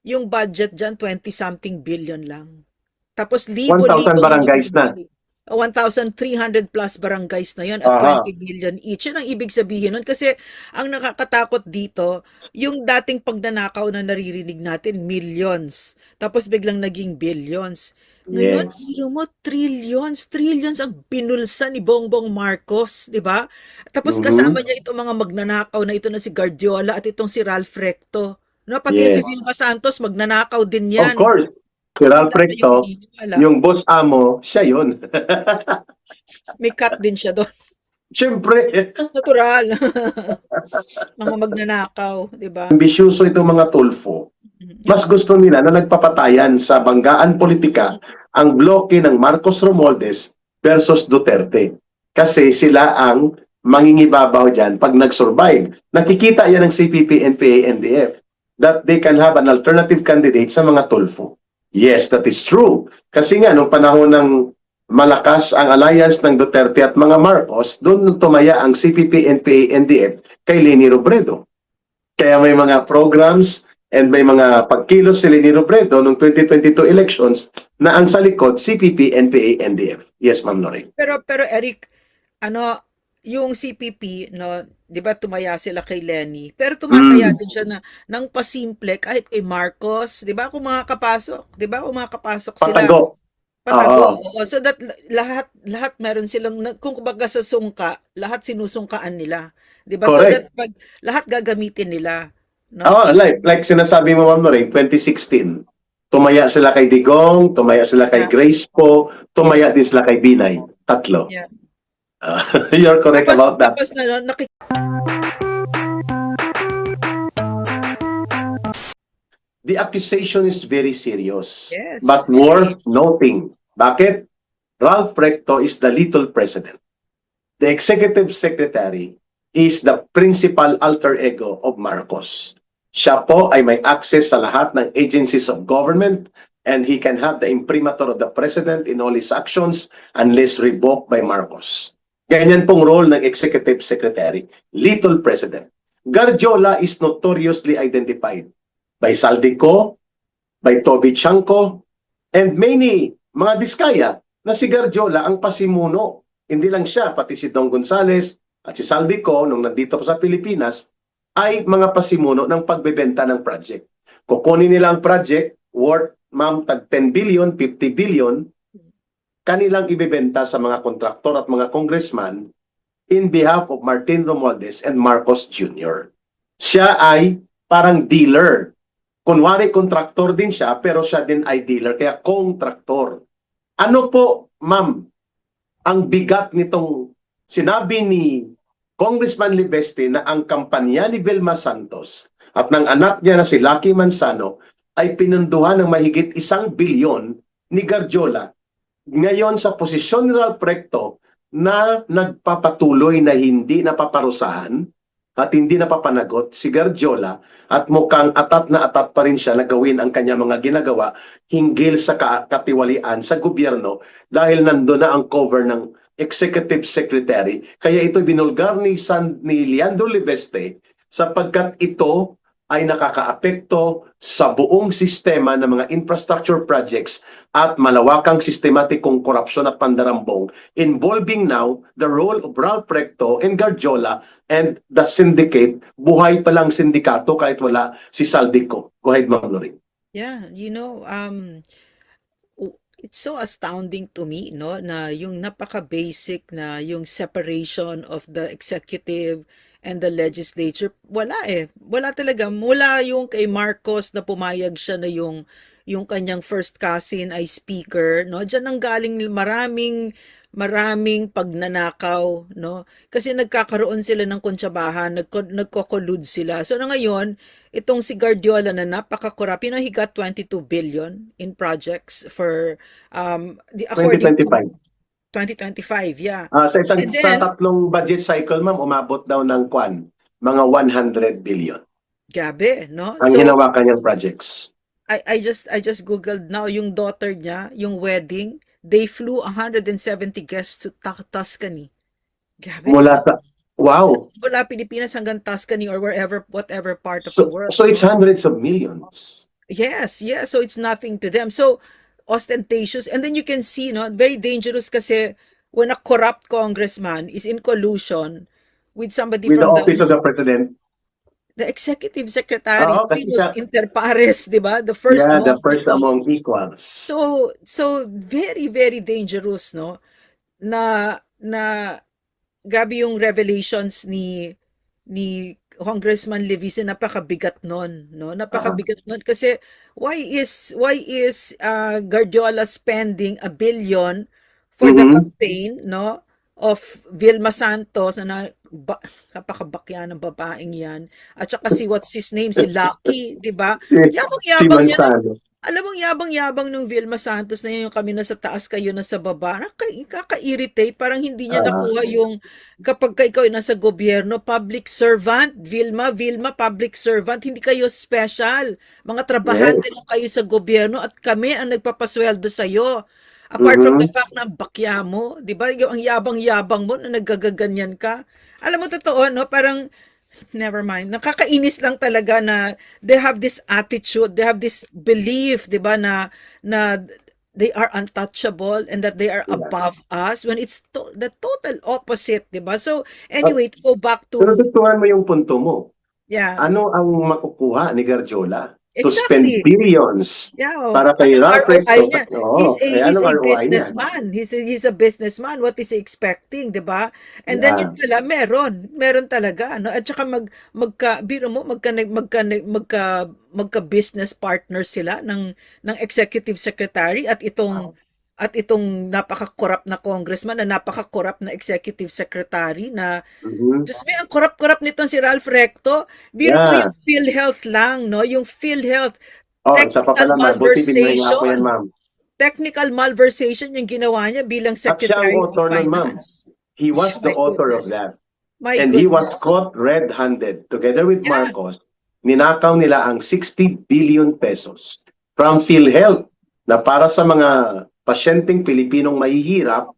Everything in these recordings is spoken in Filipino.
yung budget diyan 20-something billion lang. Tapos 1,000 libo-libo barangays na. 1,300 plus barangays na yon at Aha. 20 million each. Yun ang ibig sabihin nun. Kasi ang nakakatakot dito, yung dating pagnanakaw na naririnig natin, millions. Tapos biglang naging billions. Ngayon, Yes. biro mo, trillions. Trillions ang pinulsa ni Bongbong Marcos, di ba? Tapos kasama Mhm. niya itong mga magnanakaw na ito na si Guardiola at itong si Ralph Recto. No, pati yan si Yes. Vilma Santos, magnanakaw din Of yan. course, si Bakit Ralph bigla kayong Recto, maniniwala? yung boss amo, siya yun. May cut din siya doon. Siyempre, Natural. Mga magnanakaw, 'di ba? ambisyoso itong mga tulfo. Mas Oo. gusto nila na nagpapatayan sa banggaan politika ang bloke ng Marcos Romualdez versus Duterte. Kasi sila ang mangingibabaw dyan pag nag-survive. Nakikita yan ng CPP, NPA, NDF that they can have an alternative candidate sa mga tulfo. Yes, that is true. Kasi nga, nung panahon ng malakas ang alliance ng Duterte at mga Marcos, doon tumaya ang CPP, NPA, NDF kay Leni Robredo. Kaya may mga programs and may mga pagkilos si Leni Robredo noong 2022 elections na ang sa likod, CPP, NPA, NDF. Yes, Ma'am Lorraine. Pero Eric, ano, yung CPP, no, 'di ba tumaya sila kay Lenny, pero tumataya Mm, din siya ng pasimple kahit kay Marcos, 'di ba? Kung makakapasok, 'di ba? Kung makakapasok sila, patago. Oo, patago. Oo. So that lahat lahat meron silang kung kumbaga sa sungka, lahat sinusungkaan nila, 'di ba? So that correct. pag lahat gagamitin nila, no? Oo, like sinasabi mo, Ma'am Lorraine, 2016, tumaya sila kay Digong, tumaya sila kay Yeah, Grace Po, yeah, tumaya din sila kay Binay. Tatlo. yeah. You're correct Tapos about that. tapos na no, The accusation is very serious, yes, but very. worth noting. Bakit? Ralph Recto is the little president. The executive secretary is the principal alter ego of Marcos. Siya po ay may access sa lahat ng agencies of government and he can have the imprimatur of the president in all his actions unless revoked by Marcos. Ganyan pong role ng executive secretary, little president. Garjola is notoriously identified by Saldico, by Toby Chanco, and many mga diskaya na si Garjola ang pasimuno. Hindi lang siya, pati si Don Gonzales at si Saldico nung nandito pa sa Pilipinas ay mga pasimuno ng pagbebenta ng project. Kukunin nila ang project worth, ma'am, tag 10 billion, 50 billion, kanilang ibebenta sa mga kontraktor at mga congressman in behalf of Martin Romualdez and Marcos Jr. Siya ay parang dealer. Kunwari kontraktor din siya, pero siya din ay dealer, kaya kontraktor. Ano po, ma'am, ang bigat nitong sinabi ni Congressman Libeste na ang kampanya ni Vilma Santos at ng anak niya na si Lucky Manzano ay pinunduhan ng mahigit 1 bilyon ni Garjola. Ngayon sa posisyon ni Ralph Recto na nagpapatuloy na hindi napaparusahan at hindi napapanagot si Garjola at mukhang atat na atat pa rin siya na gawin ang kanya mga ginagawa hinggil sa katiwalian sa gobyerno dahil nandun na ang cover ng executive secretary. Kaya ito binulgar ni Leandro Libeste sapagkat ito ay nakakaapekto sa buong sistema ng mga infrastructure projects at malawakang sistematikong korupsyon at pandarambong involving now the role of Ralph Recto and Garjola and the syndicate. Buhay palang sindikato kahit wala si Saldico. Go ahead, Ma'am Lorraine. Yeah, it's so astounding to me, no, na yung napaka-basic na yung separation of the executive and the legislature, wala eh. Wala talaga. Mula yung kay Marcos na pumayag siya na yung kanyang first cousin ay speaker, no? Diyan ang galing maraming pagnanakaw, no? Kasi nagkakaroon sila ng kontsabahan, nagko-collude sila. So na ngayon, itong si Guardiola na napaka-corrupt, he got 22 billion in projects for according to 2025. 2025, yeah. And Sa then, tatlong budget cycle, ma'am, umabot daw ng mga 100 billion grabe, no? ang So hinawakan niyang projects. I just googled now yung daughter niya, yung wedding, they flew 170 guests to Tuscany. Grabe, Mula no? sa, wow. Mula Pilipinas hanggang Tuscany or whatever part of the So, world, so it's no? hundreds of millions. Yes, yes. So it's nothing to them. So ostentatious. And then you can see, no, very dangerous kasi when a corrupt congressman is in collusion with somebody With the from office of the president. the executive secretary, Oo, kasi primus siya, inter pares, di ba? The first yeah, the among first equals. among equals. So very, very dangerous, no? Na grabe yung revelations ni Congressman Levice, napakabigat nun, no? Ah, Napakabigat nun kasi why is Guardiola spending 1 billion for the mhm. campaign, no, of Vilma Santos napakabakya ng babaeng yan. At saka si what's his name, si Lucky, 'di ba? Si Yabang-yabang niya ng Manzano. alam mong yabang-yabang nung Vilma Santos na yun, yung kami nasa taas, kayo nasa baba. Nakaka-irritate, parang hindi niya Ah, nakuha yung kapag ikaw ay nasa gobyerno, public servant, Vilma, public servant, hindi kayo special. Mga trabahante yes. lang kayo sa gobyerno at kami ang nagpapasweldo sa'yo. Apart from the Mhm. fact na ang bakya mo, di ba? Yung ang yabang-yabang mo na nagagaganyan ka. Alam mo, totoo, no? Parang never mind. Nakakainis lang talaga na they have this attitude, they have this belief, 'di ba, na they are untouchable and that they are Yeah. above us when it's the total opposite, 'di ba? So At anyway, to go back pero to gustuhan mo yung punto mo. yeah, Ano ang makukuha ni Garjola to spend exactly. billions Yeah, oh. para kay Anong Ralph ROI Recto? niya? Oo, eh He's anong a ROI niya? businessman. He's a businessman. What is he expecting, 'di ba? And then yun Yeah. pala meron talaga ano. At saka biro mo magka business partner sila ng executive secretary at itong napaka-corrupt na congressman na napaka-corrupt na executive secretary na Mhm. Diyos me, ang korap-korap nitong si Ralph Recto. Biro mo Yeah. yung PhilHealth lang, no? Yung PhilHealth Oh, isa pa technical pala, ma'am. Buti binigyan ako yan, malversation. ma'am. Technical malversation yung ginawa niya bilang At siya ang Secretary of author nun, ma'am. Finance. He was the My author of goodness. that. My And he was goodness. caught red-handed together with Yeah. Marcos. Ninakaw nila ang 60 billion pesos from PhilHealth na para sa mga pasyenteng Pilipinong mahihirap.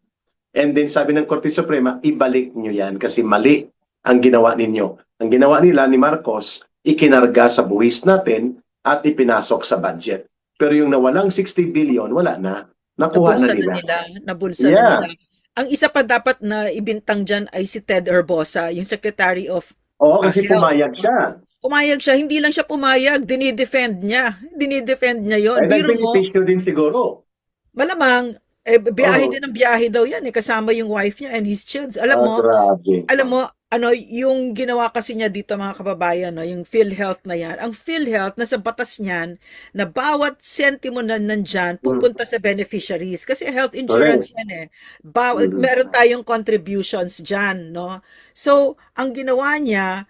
And then sabi ng Korte Suprema, ibalik nyo yan kasi mali ang ginawa ninyo. Ang ginawa nila ni Marcos, ikinarga sa buwis natin at ipinasok sa budget. Pero yung nawalang 60 billion, wala na. Nakuha na Nabulsa na nila. nila. Nabulsa na nila. Yeah. Ang isa pa dapat na ibintang dyan ay si Ted Herbosa, yung Secretary of Oo, kasi Health. pumayag siya. Pumayag siya. Hindi lang siya pumayag. Dinidefend niya. Dinidefend niya yon. Ay, Biro mo, nag-beneficio din siguro. malamang, biyahe Oo. din ng biyahe daw yan. Kasama yung wife niya and his children. Grabe. Alam mo, ano, yung ginawa kasi niya dito mga kababayan, no, yung PhilHealth na yan. Ang PhilHealth, nasa batas niyan, na bawat sentimo na nandyan, pupunta sa beneficiaries. Kasi health insurance Correct. yan eh. Mhm. Meron tayong contributions dyan, no? So, ang ginawa niya,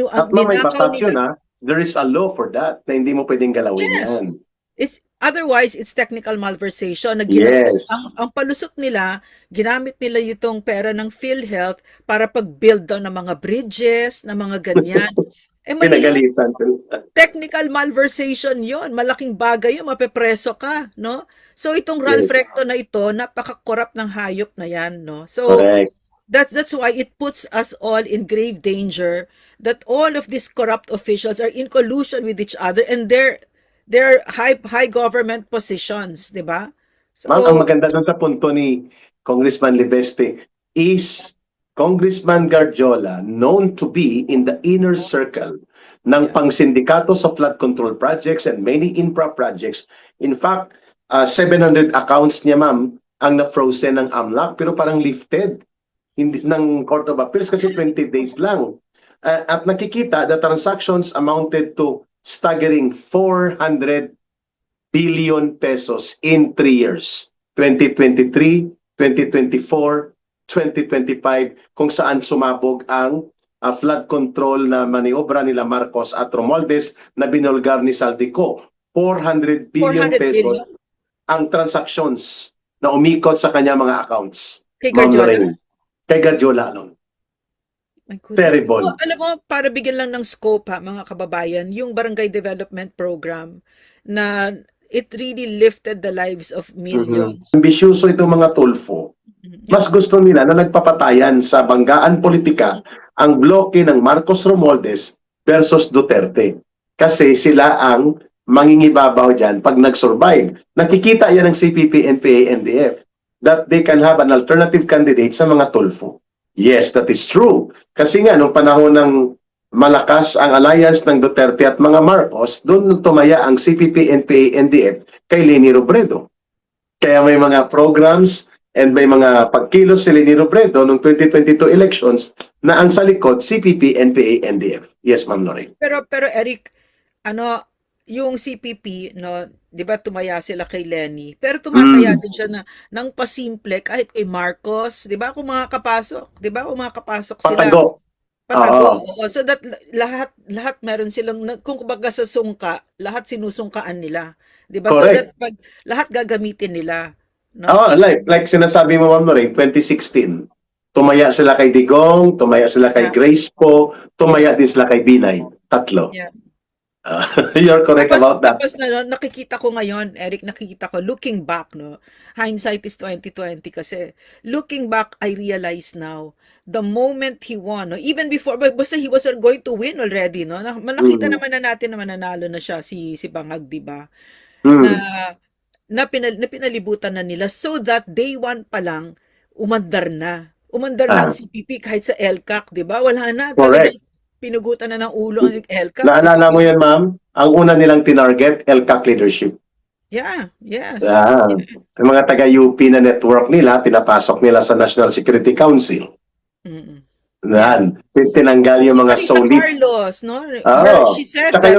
At ma'am, may ninakaw batas nila. yun, ha? There is a law for that na hindi mo pwedeng galawin Yes. yan. Otherwise, it's technical malversation na Yes. ang palusot nila, ginamit nila itong pera ng PhilHealth para pag-build daw ng mga bridges, ng mga ganyan. Mali yun. Pinagalitan. Technical malversation yon. Malaking bagay yun, mapepreso ka, no? So itong Ralph Yes. Recto na ito, napaka-corrupt ng hayop na yan, no? So Correct. that's why it puts us all in grave danger that all of these corrupt officials are in collusion with each other and they're high government positions, 'di ba? Ma'am, ang So, maganda doon sa punto ni Congressman Libeste is Congressman Garjola known to be in the inner circle ng yeah. pangsindikato sa flood control projects and many infra projects. In fact, 700 accounts niya, ma'am, ang na-frozen ng AMLAC pero parang lifted ng Court of Appeals kasi 20 days lang. At nakikita, the transactions amounted to staggering 400 billion pesos in 3 years. 2023, 2024, 2025, kung saan sumabog ang flood control na maniobra nila Marcos at Romualdez na binulgar ni Saldico. 400 billion 400 pesos billion ang transactions na umikot sa kanya mga accounts. kay Ma'am Guardiola. Lorraine. Kay Guardiola alone. My goodness. Terrible. Alam mo, para bigyan lang ng scope ha, mga kababayan, yung Barangay Development Program na it really lifted the lives of millions. Ambisyoso itong mga tulfo. Mas gusto nila na nagpapatayan sa banggaan politika ang bloke ng Marcos Romualdez versus Duterte. Kasi sila ang mangingibabaw dyan pag nag-survive. Nakikita yan ng CPP, NPA, NDF that they can have an alternative candidate sa mga Tulfo. Yes, that is true. Kasi nga, nung panahon ng malakas ang alliance ng Duterte at mga Marcos, doon tumaya ang CPP, NPA, NDF kay Leni Robredo. Kaya may mga programs and may mga pagkilos si Leni Robredo noong 2022 elections na ang sa likod, CPP, NPA, NDF. Yes, Ma'am Lorraine. Pero Eric, ano, yung CPP, no, 'di ba tumaya sila kay Lenny, pero tumataya din siya ng pasimple kahit kay Marcos, 'di ba? Kung makakapasok, 'di ba? Kung makakapasok sila, Patago. patago. Oo, Oo, so that lahat meron silang kung kumbaga sa sungka, lahat sinusungkaan nila, 'di ba? So that correct. pag lahat gagamitin nila, no? Oo, like sinasabi mo, Ma'am Lorraine, 2016, tumaya sila kay Digong, tumaya sila kay Yeah. Grace Po, tumaya Yeah. din sila kay Binay. Tatlo. Yeah. You're correct Tapos about that. tapos na nakikita ko ngayon, Eric, nakikita ko looking back, no. Hindsight is 2020 kasi. Looking back, I realize now the moment he won, no, even before basta he was going to win already, no. Nakita Mhm. naman na natin na mananalo na siya si Bangag, 'di ba? Na Mm. na pinalibutan na nila so that day one pa lang umandar na. Umandar na ang Ah, CPP kahit sa LCAC, 'di ba? Wala na talagang correct. pinugutan na ng ulo ang LCAC, 'di ba? Naalala mo yan, Ma'am? Ang una nilang tinarget, LCAC leadership. Yeah, yes. Ah, ang mga taga-UP na network nila, pinapasok nila sa National Security Council. Mm. Yeah. Yan. Tinanggal Si yung mga Marita solid. Carlos, no? Oo. She said Tsaka that,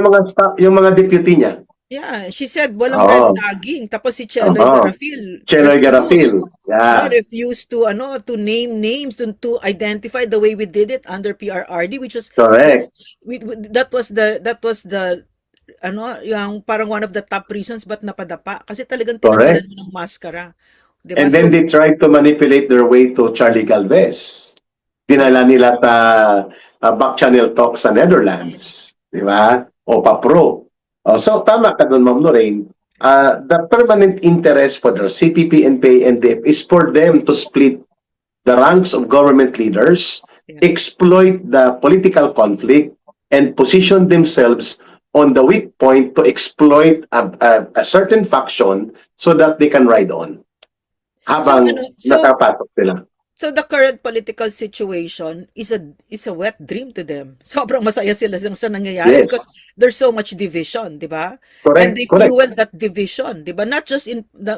yung mga deputy niya. yeah, she said walang red Oo. tagging. Tapos si Cheloy Oo. Garafil Cheloy Garapil. refused, no, Yeah. refused to name names, to identify the way we did it under PRRD, which was Correct. that's that was the ano, yung parang one of the top reasons ba't napadapa kasi talagang tinanggalan Correct. mo ng maskara, 'di ba? And then So they tried to manipulate their way to Charlie Galvez. Dinala yeah. nila sa back channel talk sa Netherlands. Di ba? O pa-pro. So tama ka doon, Ma'am Lorraine. The permanent interest for the CPP, NPA, NDF is for them to split the ranks of government leaders, Yeah. exploit the political conflict, and position themselves on the weak point to exploit a certain faction so that they can ride on So habang nakapasok sila. So the current political situation is a wet dream to them. Sobrang masaya sila sa nangyayari Yes. because there's so much division, 'di ba? Correct. And they Correct. fuel that division, 'di ba? Not just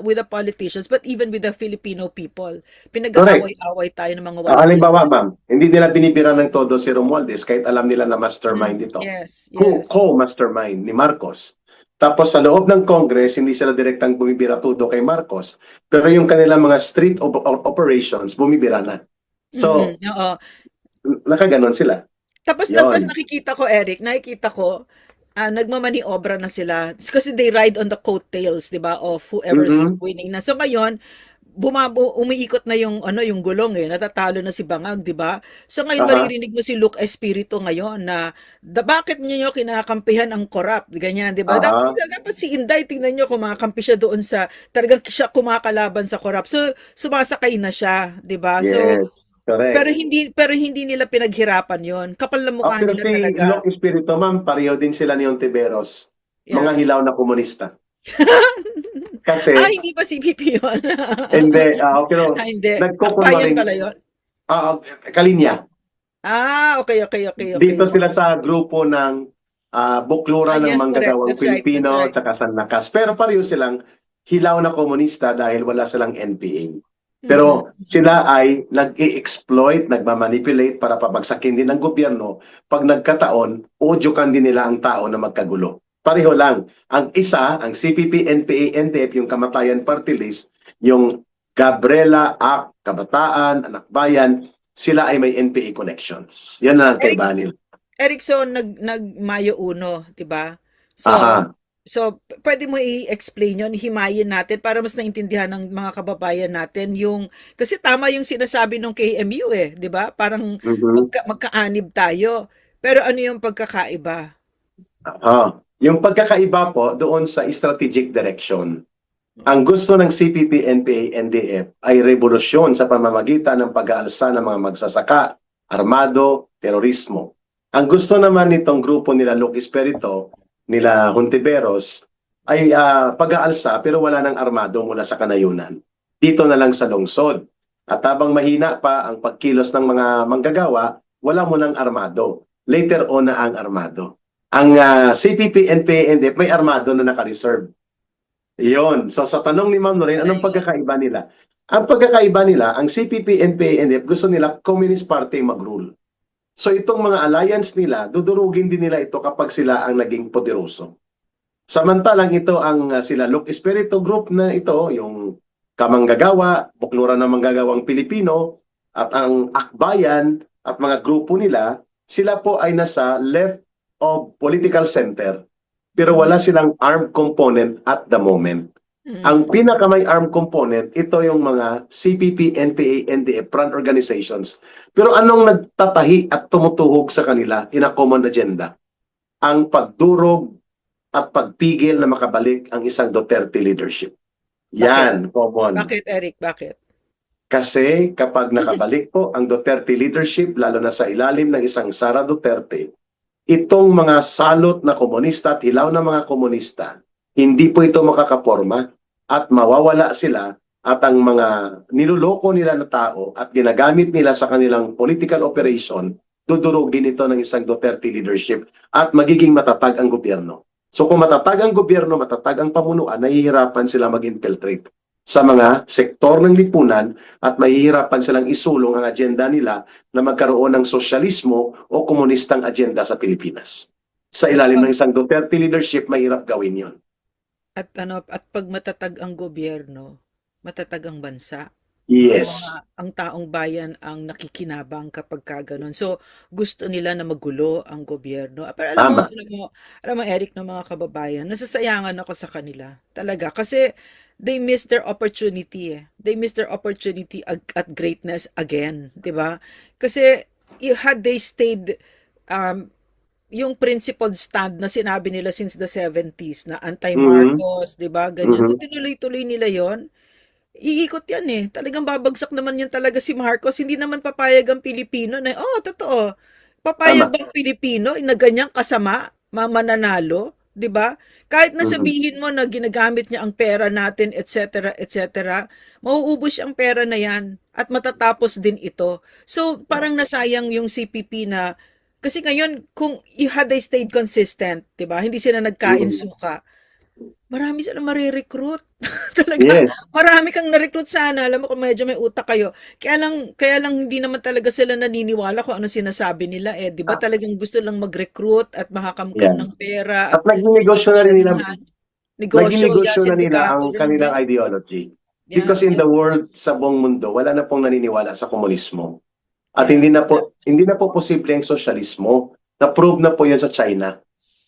with the politicians but even with the Filipino people. Pinag-aaway-away tayo ng mga walang Halimbawa, kwenta. ma'am, hindi nila binibira ng todo si Romualdez kahit alam nila na mastermind ito. Yes, yes. Co-mastermind ni Marcos. Tapos sa loob ng Congress, hindi sila direktang bumibira todo kay Marcos. Pero yung kanilang mga street operations, bumibira na. So, Oo. nakaganon sila. Tapos Yun. nakikita ko, Eric, nagmamaniobra na sila kasi they ride on the coattails, 'di ba, of whoever's winning na. So ngayon, umiikot na yung gulong natatalo na si Bangag, 'di ba? So ngayon maririnig mo si Luke Espiritu ngayon na bakit niyo kinakampihan ang corrupt, ganyan, 'di ba? Dapat si Inday, tingnan niyo kumakampi siya doon sa talagang siya kumakalaban sa corrupt. So sumasakay na siya, 'di ba? Yes. So Correct. pero hindi nila pinaghirapan 'yon. Kapal na mukha Pero nila si talaga. Locke Espiritu, ma'am, pareho din sila ni Ontiveros. Yeah. Mga hilaw na komunista. Kasi, hindi pa CPP yun. hindi, pero Hindi. nagkukunwaring, Akbayan pala yun. Kalinya. Okay. Dito sila sa grupo ng buklura ng Yes, manggagawang correct. That's right, Pilipino that's right. at saka Sanlakas. Pero pareho silang hilaw na komunista dahil wala silang NPA. Pero sila ay nag-i-exploit, nagmamanipulate para pabagsakin din ng gobyerno. Pag nagkataon, udyukan din nila ang tao na magkagulo. Pareho lang. Ang isa, ang CPP, NPA, NDF, yung Kamatayan Party List, yung Gabriela, AK, Kabataan, Anak Bayan, sila ay may NPA connections. Yan ang kaibahan nila. Eric, so nag-Mayo 1, 'di ba? So pwede mo i-explain yun, himayin natin para mas naintindihan ng mga kababayan natin yung, kasi tama yung sinasabi ng KMU 'di ba? Parang magkaanib tayo. Pero ano yung pagkakaiba? Yung pagkakaiba po doon sa strategic direction. Ang gusto ng CPP, NPA, NDF ay revolusyon sa pamamagitan ng pag-aalsa ng mga magsasaka, armado, terorismo. Ang gusto naman nitong grupo nila Luke Espiritu nila Hontiveros ay pag-aalsa pero wala nang armado mula sa kanayunan. Dito na lang sa lungsod. At habang mahina pa ang pagkilos ng mga manggagawa, wala mo nang armado. Later on na ang armado. Ang CPP, NPA, NDF may armado na naka-reserve. Iyon. So sa tanong ni Ma'am Lorraine, anong Ayun. pagkakaiba nila? Ang pagkakaiba nila, ang CPP, NPA, NDF gusto nila Communist Party mag-rule. So itong mga alliance nila, dudurugin din nila ito kapag sila ang naging poderoso. Samantalang ito ang sila Luke Espiritu Group na ito, yung kamanggagawa, bukluran ng manggagawang Pilipino, at ang Akbayan at mga grupo nila, sila po ay nasa left of political center, pero wala silang armed component at the moment. Ang pinakamay armed component, ito yung mga CPP, NPA, NDF, front organizations. Pero anong nagtatahi at tumutuhog sa kanila in a common agenda? Ang pagdurog at pagpigil na makabalik ang isang Duterte leadership. Yan, common. Bakit, Eric? Bakit? Kasi kapag nakabalik po ang Duterte leadership, lalo na sa ilalim ng isang Sara Duterte, itong mga salot na komunista at hilaw na mga komunista, hindi po ito makakaporma at mawawala sila at ang mga niluloko nila na tao at ginagamit nila sa kanilang political operation, dudurugin ito ng isang Duterte leadership at magiging matatag ang gobyerno. So kung matatag ang gobyerno, matatag ang pamunuan, nahihirapan sila mag-infiltrate sa mga sektor ng lipunan at mahihirapan silang isulong ang agenda nila na magkaroon ng sosyalismo o komunistang agenda sa Pilipinas. Sa ilalim ng isang Duterte leadership, mahirap gawin yon. At pag matatag ang gobyerno, matatag ang bansa. Yes. Ang taong bayan ang nakikinabang kapag kaganon. So, gusto nila na magulo ang gobyerno. Pero Tama. alam mo, Eric, ng mga kababayan, nasasayangan ako sa kanila. Talaga. Kasi, they miss their opportunity eh. They miss their opportunity at greatness again. 'Di ba? Kasi, had they stayed, yung principled stand na sinabi nila since the 70s na anti-Marcos, 'di ba? Ganyan. Kung tinuloy-tuloy nila 'yon, iikot yan eh. Talagang babagsak naman yan talaga si Marcos. Hindi naman papayag ang Pilipino na, totoo. Papayag Tama. bang Pilipino na ganyang kasama, mananalo? 'Di ba? Kahit na sabihin mo na ginagamit niya ang pera natin, etc., etc., mauubos ang pera na yan at matatapos din ito. So, parang nasayang yung CPP na, kasi ngayon, kung had they stayed consistent, 'di ba? Hindi sila nagkain suka. Marami silang marirecruit. Talaga, Yes. marami kang na-recruit sana. Alam mo kung medyo may utak kayo. Kaya lang hindi naman talaga sila naniniwala kung ano sinasabi nila eh. 'Di ba talagang gusto lang mag-recruit at makakamkam Yeah. ng pera At at naging negosyo na rin nila, negosyo, na nila ang sindikato, kanilang yeah. ideology. Yeah, Because in yeah. the world, sa buong mundo, wala na pong naniniwala sa komunismo. At Yeah. hindi na po posible ang sosyalismo. Na-prove na po 'yun sa China.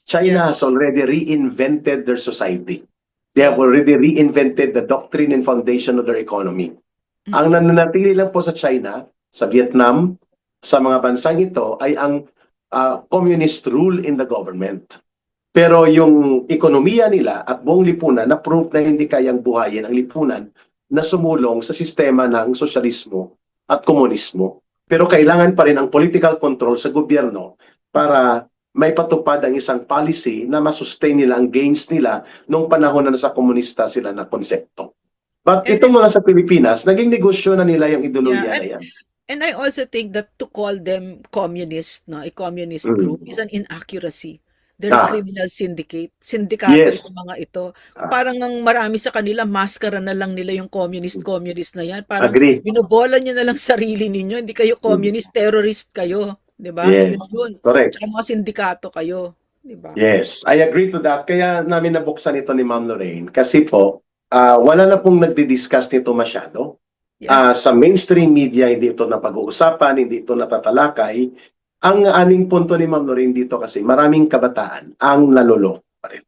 China has already reinvented their society. They have already reinvented the doctrine and foundation of their economy. Ang nananatili lang po sa China, sa Vietnam, sa mga bansang ito ay ang communist rule in the government. Pero yung ekonomiya nila at buong lipunan na-prove na hindi kayang buhayin ang lipunan na sumulong sa sistema ng sosyalismo at komunismo. Pero kailangan pa rin ang political control sa gobyerno para may patupad ang isang policy na masustain nila ang gains nila nung panahon na nasa komunista sila na konsepto. But itong mga sa Pilipinas, naging negosyo na nila yung ideolohiya na yan. And I also think that to call them communist, a communist group, is an inaccuracy. They're a criminal syndicate. Sindikato itong mga ito. Parang ang marami sa kanila, maskara na lang nila yung communist na yan. Parang binobola nyo na lang sarili ninyo. Hindi kayo communist, terrorist kayo. 'Di ba? Yes. Yun. Correct. Tsaka mga sindikato kayo, 'di ba? Yes, I agree to that. Kaya namin nabuksan ito ni Ma'am Lorraine kasi po wala na pong nagdi-discuss nito masyado. Sa mainstream media hindi ito napag-uusapan, hindi ito natatalakay. Ang aming punto ni Ma'am Lorraine dito kasi maraming kabataan ang naloloko pa rin.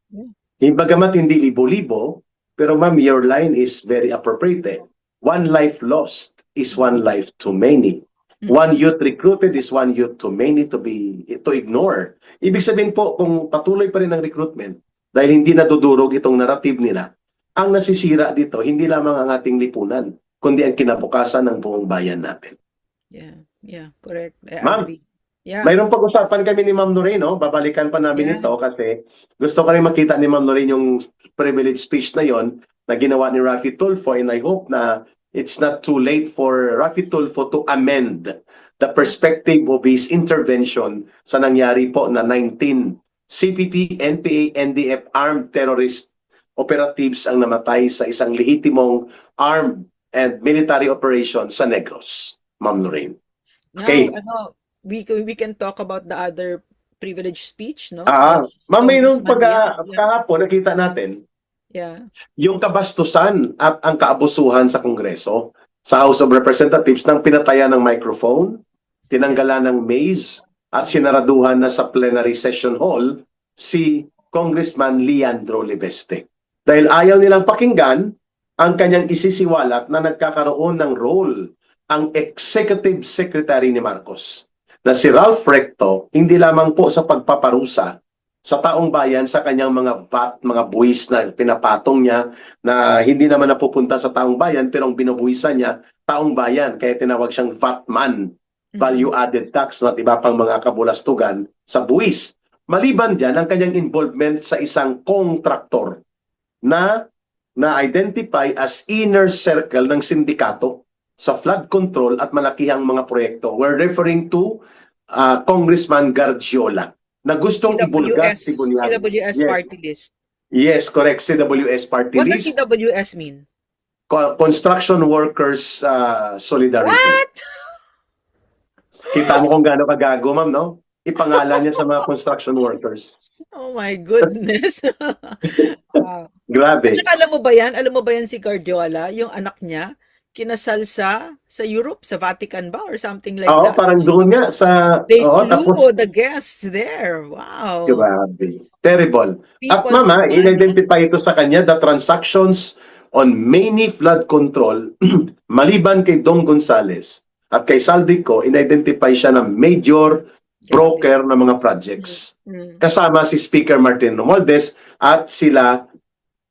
Bagamat hindi libo-libo, pero ma'am, your line is very appropriate. One life lost is one life too many. One youth recruited is one youth too many to ignore. Ibig sabihin po, kung patuloy pa rin ang recruitment, dahil hindi nadudurog itong narrative nila, ang nasisira dito, hindi lamang ang ating lipunan, kundi ang kinabukasan ng buong bayan natin. Yeah, correct. I Ma'am, agree. Yeah. Mayroong pag-usapan kami ni Ma'am Noreen, no? Babalikan pa namin Yeah. ito kasi gusto ko rin makita ni Ma'am Noreen yung privilege speech na yon na ginawa ni Raffy Tulfo, and I hope na it's not too late for Raffy Tulfo to amend the perspective of his intervention sa nangyari po na 19 CPP, NPA, NDF armed terrorist operatives ang namatay sa isang lehitimong armed and military operation sa Negros, Ma'am Noreen. Now, Okay. we can talk about the other privilege speech, no? Ma'am, mayroong Congressman Lian. kahapon nakita natin Yeah. yung kabastusan at ang kaabusuhan sa Kongreso, sa House of Representatives, nang pinatayan ng microphone, tinanggalan ng maze, at sinaraduhan na sa plenary session hall si Congressman Leandro Libeste. Dahil ayaw nilang pakinggan ang kanyang isisiwalat na nagkakaroon ng role ang Executive Secretary ni Marcos, na si Ralph Recto, hindi lamang po sa pagpaparusa sa taong bayan sa kanyang mga VAT, mga buwis na pinapatong niya na hindi naman napupunta sa taong bayan pero ang binubuwisan niya, taong bayan. Kaya tinawag siyang VAT man, value added tax, at iba pang mga kabulastugan sa buwis. Maliban dyan ang kanyang involvement sa isang kontraktor na na-identify as inner circle ng sindikato sa flood control at malakihang mga proyekto. We're referring to Congressman Gargiola na gustong ibulgat si Bunyag. CWS Yes. party list. Yes, correct. CWS party What does list. CWS mean? Construction Workers Solidarity. What? Kita mo kung gaano kagago, ma'am, no? Ipangalan niya sa mga construction workers. Oh my goodness. Wow. Grabe. At saka alam mo ba yan si Guardiola, yung anak niya, kinasal sa Europe, sa Vatican ba? Or something like Oo, that. parang doon nga sa... They oo, flew the guests there. Wow. Grabe. Terrible. At People's mama, money. in-identify ito sa kanya, the transactions on many flood control, maliban kay Dong Gonzales at kay Saldico, in-identify siya ng major broker ng mga projects. Mm. Kasama si Speaker Martin Romualdez at sila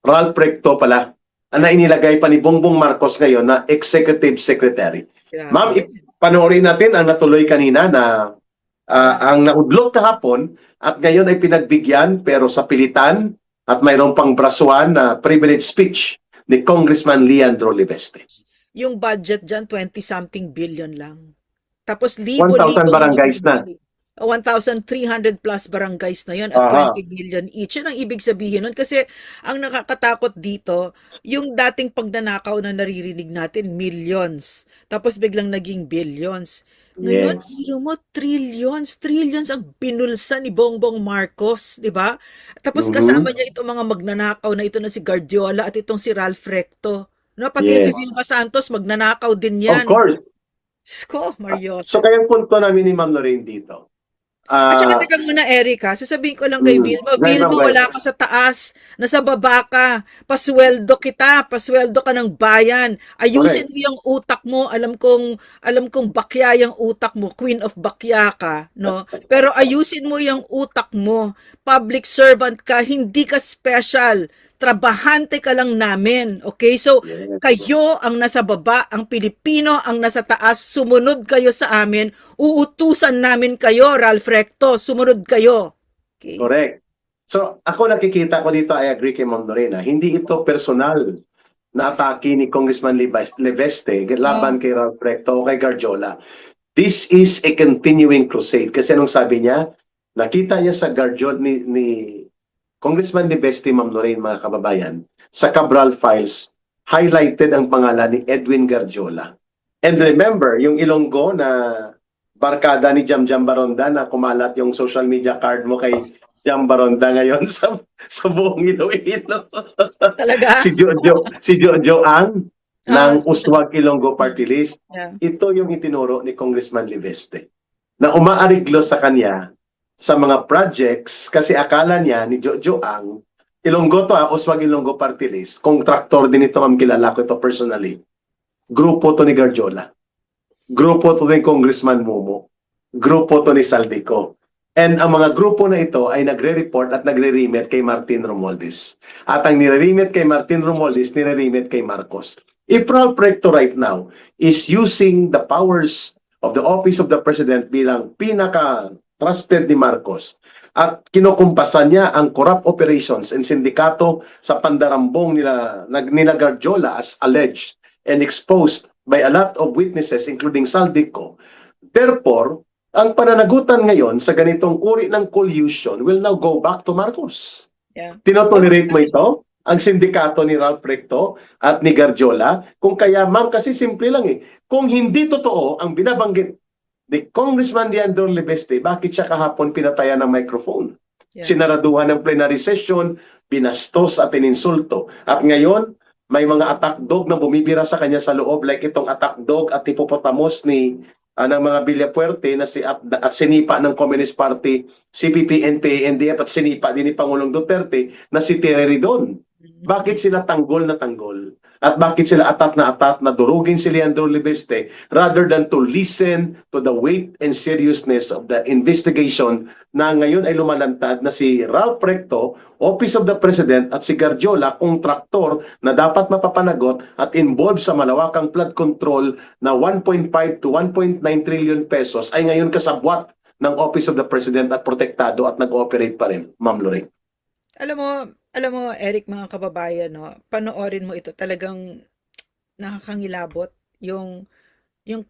Ralph Recto pala, na inilagay pa ni Bongbong Marcos ngayon na Executive Secretary. Grabe. Ma'am, panoorin natin ang natuloy kanina na ang naudlot kahapon at ngayon ay pinagbigyan pero sa pilitan at mayroong pang brasuhan na privilege speech ni Congressman Leandro Libeste. Yung budget dyan, 20-something billion lang. Tapos 1,000 barangays na. 1,300 plus barangays na yan at 20 million each. Yan ang ibig sabihin nun. Kasi ang nakakatakot dito, yung dating pagnanakaw na naririnig natin, millions. Tapos biglang naging billions. Ngayon, Yes. trillions ang binulsa ni Bongbong Marcos, di ba? Tapos kasama niya itong mga magnanakaw na ito na si Guardiola at itong si Ralph Recto. No, pati Yes. si Vilma Santos, magnanakaw din yan. Of course. Diyos ko, Mario. So kaya ang punto namin ni Ma'am Lorraine dito. At saka teka muna, Erica, sasabihin ko lang kay Vilma, Vilma, wala ka sa taas, nasa baba ka, pasweldo ka ng bayan, ayusin mo yung utak mo, alam kong bakya yung utak mo, queen of bakya ka, no? Pero ayusin mo yung utak mo, public servant ka, hindi ka special, trabahante ka lang namin, okay? So, kayo ang nasa baba, ang Pilipino ang nasa taas, sumunod kayo sa amin, uutusan namin kayo, Ralph Recto, sumunod kayo. Okay? Correct. So, ako nakikita ko dito, I agree kay Ma'am Lorena, hindi ito personal na atake ni Congressman Libeste laban kay Ralph Recto o kay Gargiola. This is a continuing crusade. Kasi anong sabi niya, nakita niya sa Gargiola ni Congressman Libeste, Ma'am Lorraine, mga kababayan, sa Cabral Files, highlighted ang pangalan ni Edwin Gargiola. And remember, yung Ilonggo na barkada ni Jam Baronda na kumalat yung social media card mo kay Jam Baronda ngayon sa buong Iloilo. Talaga? si Jojo Ang ng Uswag Ilonggo Party List. Yeah. Ito yung itinuro ni Congressman Libeste na umaariglo sa kanya sa mga projects kasi akala niya ni Jojo Ang, Ilonggo to Uswag Ilonggo Party List, contractor din ito, ma'am, kilala ko ito personally. Grupo to ni Gargiola. Grupo to ni Congressman Momo. Grupo to ni Saldico. And ang mga grupo na ito ay nagre-report at nagre-remit kay Martin Romualdez. At ang nire-remit kay Martin Romualdez, nire-remit kay Marcos. If Ralph Recto right now is using the powers of the office of the President bilang pinaka-trusted ni Marcos at kinukumpasan niya ang corrupt operations and sindikato sa pandarambong nila Garjola as alleged and exposed by a lot of witnesses including Saldico. Therefore, ang pananagutan ngayon sa ganitong uri ng collusion will now go back to Marcos. Yeah. Tinotolerate mo ito? Ang sindikato ni Ralph Recto at ni Garjola? Kung kaya, ma'am, kasi simple lang eh. Kung hindi totoo ang binabanggit ni Congressman Leandro Lebeste, bakit siya kahapon pinatayan ng microphone? Yeah. Sinaraduhan ng plenary session, binastos at ininsulto. At ngayon, may mga attack dog na bumibira sa kanya sa loob like itong attack dog at hippopotamus ng mga Villapuerte na at sinipa ng Communist Party, CPP, NPA, NDF at sinipa din ni Pangulong Duterte na si Terry Ridon. Bakit sila tanggol na tanggol? At bakit sila atat na durugin si Leandro Lebeste rather than to listen to the weight and seriousness of the investigation na ngayon ay lumalantad na si Ralph Recto, Office of the President at si Garjola, kontraktor na dapat mapapanagot at involved sa malawakang flood control na 1.5 to 1.9 trillion pesos ay ngayon kasabwat ng Office of the President at protektado at nag-ooperate pa rin, Ma'am Lorraine. Alam mo, Eric, mga kababayan, no, panoorin mo ito, talagang nakakangilabot yung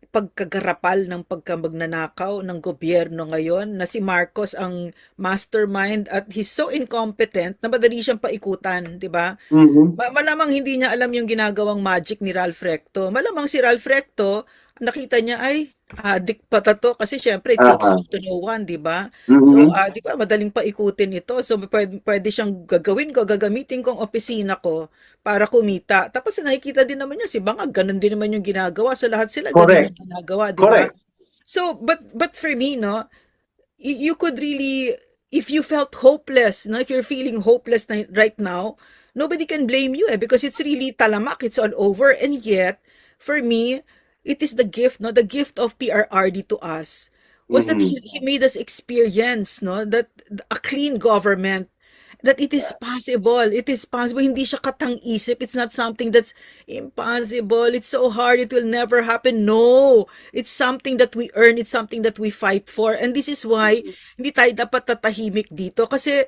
pagkagarapal ng pagkamagnanakaw ng gobyerno ngayon na si Marcos ang mastermind at he's so incompetent na madali siyang paikutan, di ba? Malamang hindi niya alam yung ginagawang magic ni Ralph Recto. Malamang si Ralph Recto, nakita niya ay addict pa to kasi syempre it takes one to know one, di ba? So, di ba, madaling paikutin ito. So, pwede siyang gagamitin kong opisina ko para kumita. Tapos nakikita din naman niya si Bangag, ganun din naman yung ginagawa. So, lahat sila ganun yung ginagawa, di ba? So, but for me, no, you could really, if you felt hopeless, no, if you're feeling hopeless right now, nobody can blame you because it's really talamak, it's all over. And yet, for me, it is the gift, no, the gift of PRRD to us was that he made us experience, no, that a clean government, that it is possible. It is possible. Hindi siya katang-isip. It's not something that's impossible. It's so hard. It will never happen. No. It's something that we earn. It's something that we fight for. And this is why hindi tayo dapat tatahimik dito. Kasi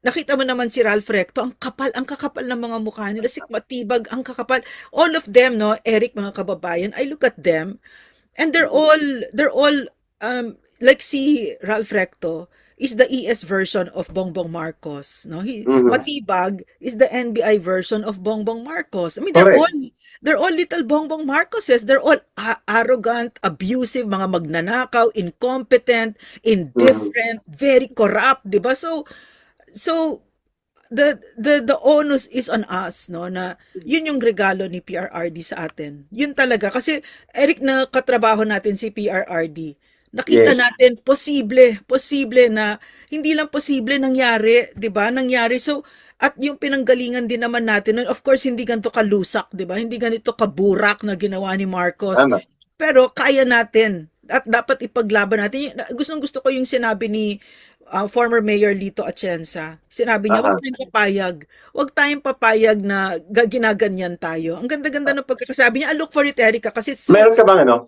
nakita mo naman si Ralph Recto, ang kakapal ng mga mukha nila, matibag, ang kakapal. All of them, no, Eric, mga kababayan, I look at them, and they're all, like si Ralph Recto, is the ES version of Bongbong Marcos, no? Matibag is the NBI version of Bongbong Marcos. I mean, they're all little Bongbong Marcoses. They're all arrogant, abusive, mga magnanakaw, incompetent, indifferent, very corrupt, di ba? So the onus is on us, no, na yun yung regalo ni PRRD sa atin. Yun talaga kasi Eric, na katrabaho natin si PRRD. Nakita natin posible na hindi lang posible nangyari, 'di ba? Nangyari. So at yung pinanggalingan din naman natin, of course hindi ganito kalusak, 'di ba? Hindi ganito kaburak na ginawa ni Marcos. Pero kaya natin at dapat ipaglaban natin. Gusto ko yung sinabi ni former Mayor Lito Atienza. Sinabi niya, wag tayong papayag na ginaganyan tayo. Ang ganda-ganda ng pagkakasabi niya. I look for it, Erica, kasi meron ka bang yun,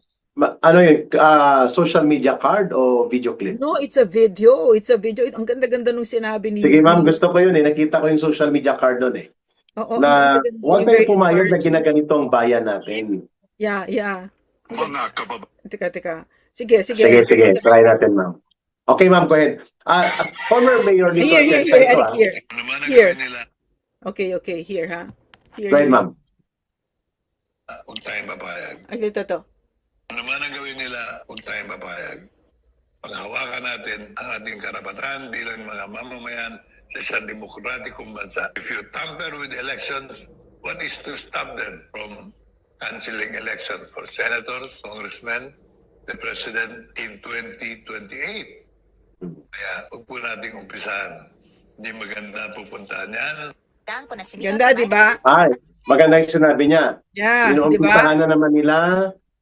social media card o video clip? No, it's a video. Ang ganda-ganda nung sinabi ni... Sige ma'am, gusto ko yun eh. Nakita ko yung social media card doon eh. Oo, na huwag tayong pumayag na ginaganito ang bayan natin. Yeah. Teka. Sige. Sige. Try natin, ma'am. Okay, ma'am, go ahead. Former Mayor Lito Atienza ito, Here. Okay, here, ha? Here, go ahead, ma'am. Huwag tayong papayag. Ay, ito. Ano man ang gawin nila, huwag tayong papayag. Paghawakan natin ang ating karapatan bilang mga mamamayan sa isang demokratikong bansa. If you tamper with elections, what is to stop them from canceling election for senators, congressmen, the president in 2028? Kaya huwag po nating umpisahan. Hindi maganda pupuntahan yan. Ganda, di ba? Ay, maganda yung sinabi niya. Yeah, di Inuumpisahan na naman nila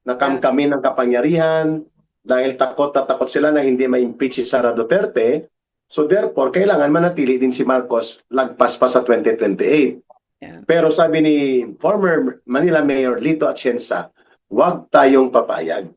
na kamkamin ng kapangyarihan dahil takot sila na hindi ma-impeach si Sara Duterte. So therefore, kailangan manatili din si Marcos lagpas pa sa 2028. Yeah. Pero sabi ni former Manila Mayor Lito Atienza, huwag tayong papayag.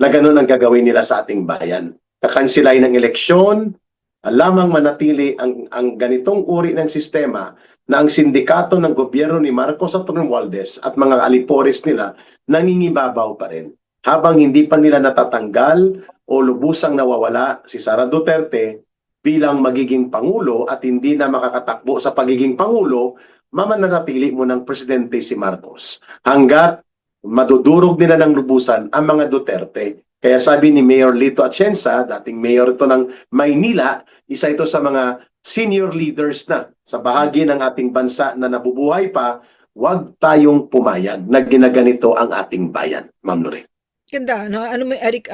na ganun ang gagawin nila sa ating bayan. Kakansilay ng eleksyon, lamang manatili ang ganitong uri ng sistema na ang sindikato ng gobyerno ni Marcos at Romualdez at mga alipores nila nangingibabaw pa rin. Habang hindi pa nila natatanggal o lubusang nawawala si Sara Duterte bilang magiging Pangulo at hindi na makakatakbo sa pagiging Pangulo, mamananatili mo ng Presidente si Marcos. Hanggat madudurog nila ng lubusan ang mga Duterte. Kaya sabi ni Mayor Lito Atienza, dating mayor ito ng Maynila, isa ito sa mga senior leaders na sa bahagi ng ating bansa na nabubuhay pa, huwag tayong pumayag na ginaganito ang ating bayan. Ma'am Lorraine. Ganda, no? Ano mo, Eric,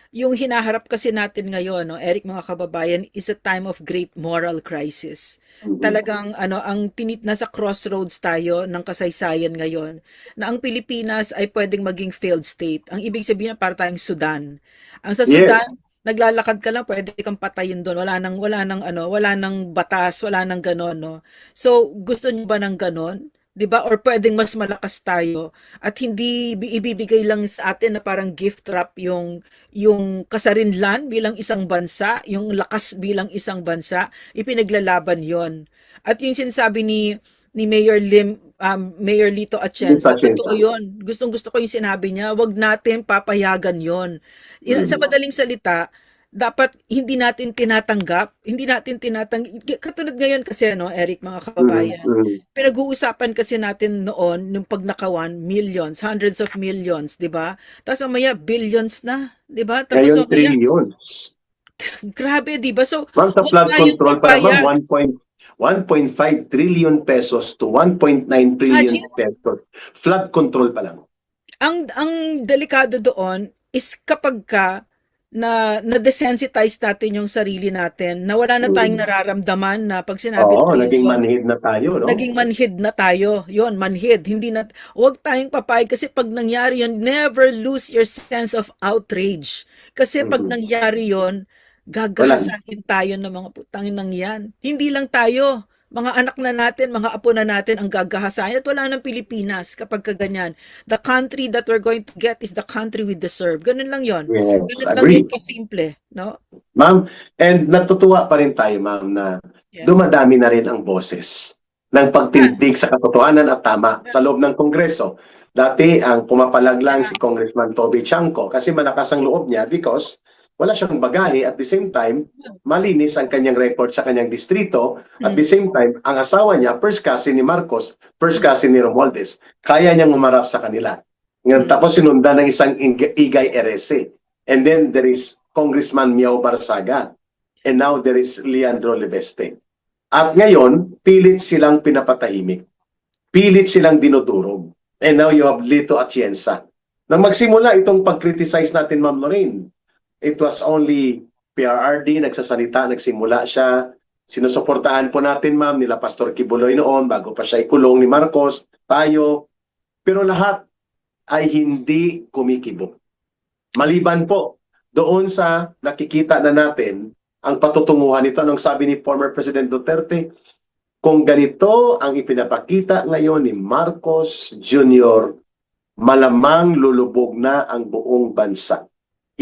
yung hinaharap kasi natin ngayon, no, Eric, mga kababayan, is a time of great moral crisis. Talagang ang nasa crossroads tayo ng kasaysayan ngayon na ang Pilipinas ay pwedeng maging failed state. Ang ibig sabihin na para tayong Sudan. Ang sa Yes. Sudan, naglalakad ka lang, pwede kang patayin doon. Wala nang batas, wala nang ganon, no. So, gusto niyo ba ng ganon? 'Di ba? Or pwedeng mas malakas tayo at hindi ibibigay lang sa atin na parang gift wrap yung kasarinlan bilang isang bansa, yung lakas bilang isang bansa, ipinaglalaban 'yon. At yung sinasabi ni Mayor Lito Atienza, totoo 'yon. Gustong-gusto ko yung sinabi niya, wag natin papayagan 'yon. Sa madaling salita, dapat hindi natin tinatanggap, katulad ngayon kasi, no, Eric, mga kababayan, pinag-uusapan kasi natin noon, nung pagnakawan, millions, hundreds of millions, di ba? Tapos mamaya, billions na, di ba? Tapos Ngayon, mamaya, trillions. grabe, di ba? So, Ma'am, sa huwag flood tayong control pa papayag. naman, 1.5 trillion pesos to 1.9 trillion Imagine, pesos. Flood control pa lang. ang delikado doon is kapag na-desensitize natin yung sarili natin, na wala na tayong nararamdaman na pag sinabi Oo, naging trillion, manhid na tayo, no? naging manhid na tayo. Yun, manhid. Hindi na, huwag tayong papayag kasi pag nangyari yun, never lose your sense of outrage. Kasi pag nangyari yun, gagahasahin tayo ng mga putangin nang yan. Hindi lang tayo, mga anak na natin, mga apo na natin ang gagahasahin at wala ng Pilipinas kapag kaganyan. The country that we're going to get is the country we deserve. Ganun lang yon. Yes, Ganun lang agree. yun kasimple, no? Ma'am, and natutuwa pa rin tayo, ma'am, na Yeah. dumadami na rin ang boses ng pagtindig sa katotohanan at tama sa loob ng Kongreso. Dati, ang pumapalag lang si Congressman Toby Chanco kasi malakas ang loob niya because wala siyang bagahe at the same time, malinis ang kanyang record sa kanyang distrito. At the same time, ang asawa niya, first cousin ni Marcos, first cousin ni Romualdez, kaya niyang umarap sa kanila. Ngayon, tapos sinundan ng isang Igay Erese. And then there is Congressman Miao Barsaga. And now there is Leandro Leveste. At ngayon, pilit silang pinapatahimik. Pilit silang dinudurog. And now you have Lito Atienza. Nang magsimula itong pag-criticize natin, Ma'am Lorraine, it was only PRRD, nagsasalita, nagsimula siya. Sinusuportahan po natin, ma'am, nila Pastor Kibuloy noon, bago pa siya ikulong ni Marcos, tayo. Pero lahat ay hindi kumikibo. Maliban po, doon sa nakikita na natin, ang patutunguhan nito, anong sabi ni former President Duterte, kung ganito ang ipinapakita ngayon ni Marcos Jr., malamang lulubog na ang buong bansa.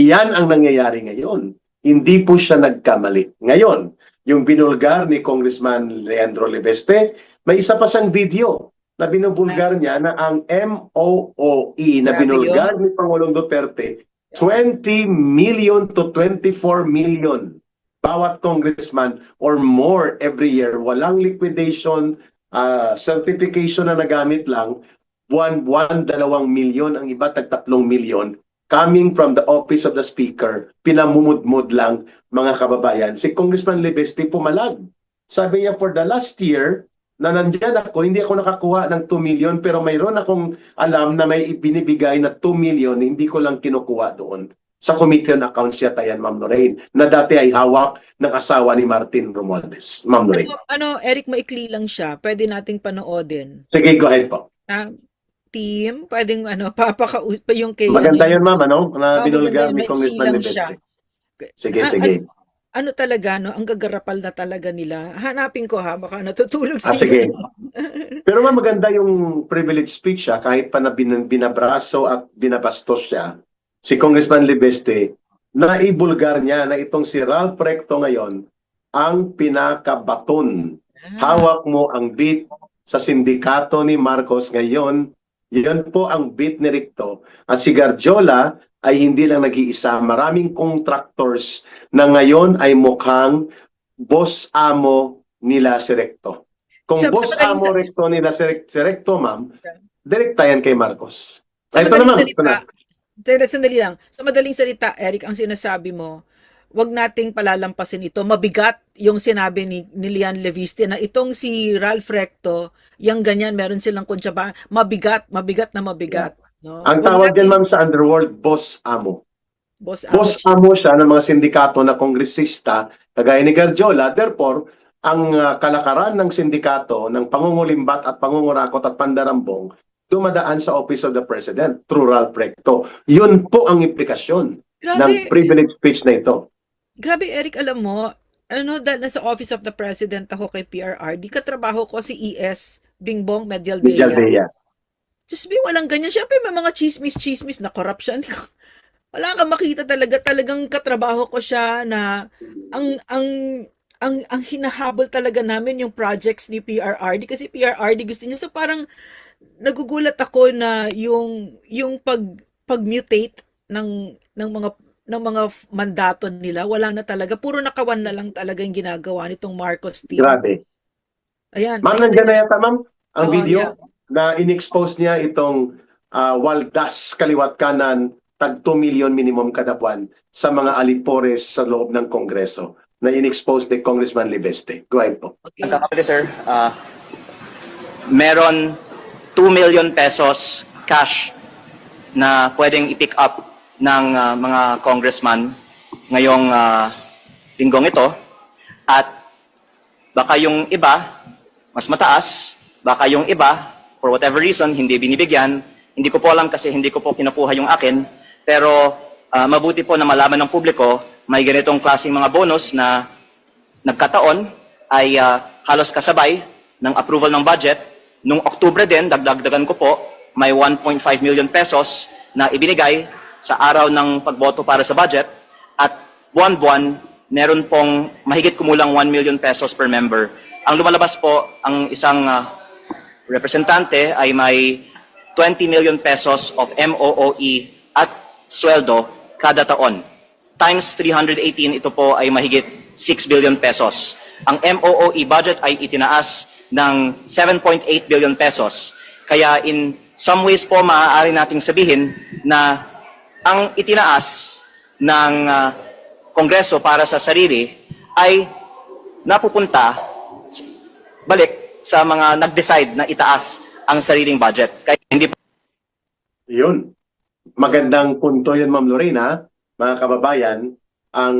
Iyan ang nangyayari ngayon. Hindi po siya nagkamali. Ngayon, yung binulgar ni Congressman Leandro Leveste, may isa pa siyang video na binubulgar niya na ang MOOE na binulgar ni Pangulong Duterte, 20 million to 24 million bawat congressman or more every year. Walang liquidation, certification na nagamit lang. Buwan-buwan, 2 milyon, ang iba tag 3 milyon. Coming from the office of the speaker, pinamumudmud lang, mga kababayan. Si Congressman Leveste pumalag. Sabi niya, for the last year, na nandyan ako, hindi ako nakakuha ng 2 million, pero mayroon akong alam na may ibinibigay na 2 million, hindi ko lang kinukuha doon. Sa Committee on Accounts yata yan, Ma'am Lorraine, na dati ay hawak ng asawa ni Martin Romualdez. Ma'am Lorraine. Eric, maikli lang siya. Pwede nating panoodin. Sige, go ahead po. Team, pwedeng papakausap yung kay... Maganda yun, ma'am, ano? Na binulgar maganda yun, ni Congressman maiksi lang Leveste. Sige, sige. Ano talaga, no? Ang gagarapal na talaga nila. Hanapin ko, ha? Baka natutulog sige. Pero ma'am, maganda yung privilege speech siya, kahit pa na binabraso at binabastos siya. si Congressman Libeste, naibulgar niya na itong si Ralph Recto ngayon ang pinakabaton. Ah, Hawak mo ang beat sa sindikato ni Marcos ngayon. Yan po ang beat ni Recto. At si Garjola ay hindi lang nag-iisa. Maraming contractors na ngayon ay mukhang boss amo nila si Recto. Kung sa boss madaling amo Recto nila si Recto, ma'am, direkta yan kay Marcos. sa Ito madaling naman, ito salita, na. sandali lang. Sa madaling salita, Eric, ang sinasabi mo, wag nating palalampasin ito. Mabigat yung sinabi ni Lian Leviste na itong si Ralph Recto, yung ganyan, meron silang kontsaba. Mabigat na mabigat. No? Ang Wag tawag nating yan, ma'am, sa underworld, boss amo. boss Boss amo siya ng mga sindikato na kongresista, kagaya ni Garjola. Therefore, ang kalakaran ng sindikato ng pangungulimbat at pangungurakot at pandarambong dumadaan sa Office of the President through Ralph Recto. Yun po ang implikasyon ng Grabe, privilege speech na ito. grabe Eric, alam mo, ano, dahil nasa Office of the President ako kay PRR, di katrabaho ko si ES Bingbong Medialdea. Medialdea. Diyos me, walang ganyan. Siyempre, may mga chismis na corruption. Wala kang makita talaga. Talagang katrabaho ko siya na ang hinahabol talaga namin yung projects ni PRRD kasi PRRD gusto niya. So parang nagugulat ako na yung pag-mutate ng mga mandato nila, wala na talaga. Puro nakawan na lang talaga yung ginagawa nitong Marcos team. Grabe. Ayan. Ma'am, Ayun, nandiyan na ayun. yata, ma'am, ang Oo, video yeah. na in-expose niya itong waldas kaliwat kanan tag 2 million minimum kada buwan sa mga alipores sa loob ng Kongreso na in-expose ni Congressman Libeste. Go ahead po. Okay. Pagkakamali, sir, meron 2 million pesos cash na pwedeng i-pick up ng mga congressman ngayong linggong ito. At baka yung iba, mas mataas, baka yung iba, for whatever reason, hindi binibigyan. Hindi ko po alam kasi hindi ko po kinukuha yung akin. Pero mabuti po na malaman ng publiko, may ganitong klaseng mga bonus na nagkataon ay halos kasabay ng approval ng budget. Nung Oktubre din, dagdagan ko po, may 1.5 million pesos na ibinigay sa araw ng pagboto para sa budget. At buwan-buwan, meron pong mahigit kumulang 1 million pesos per member. Ang lumalabas po, ang isang representante ay may 20 million pesos of MOOE at sweldo kada taon. Times 318, ito po ay mahigit 6 billion pesos. Ang MOOE budget ay itinaas ng 7.8 billion pesos. Kaya in some ways po, maaari nating sabihin na ang itinaas ng Kongreso para sa sarili ay napupunta balik sa mga nag-decide na itaas ang sariling budget. Kaya hindi Yun. Magandang punto yun, Ma'am Lorena. Mga kababayan, ang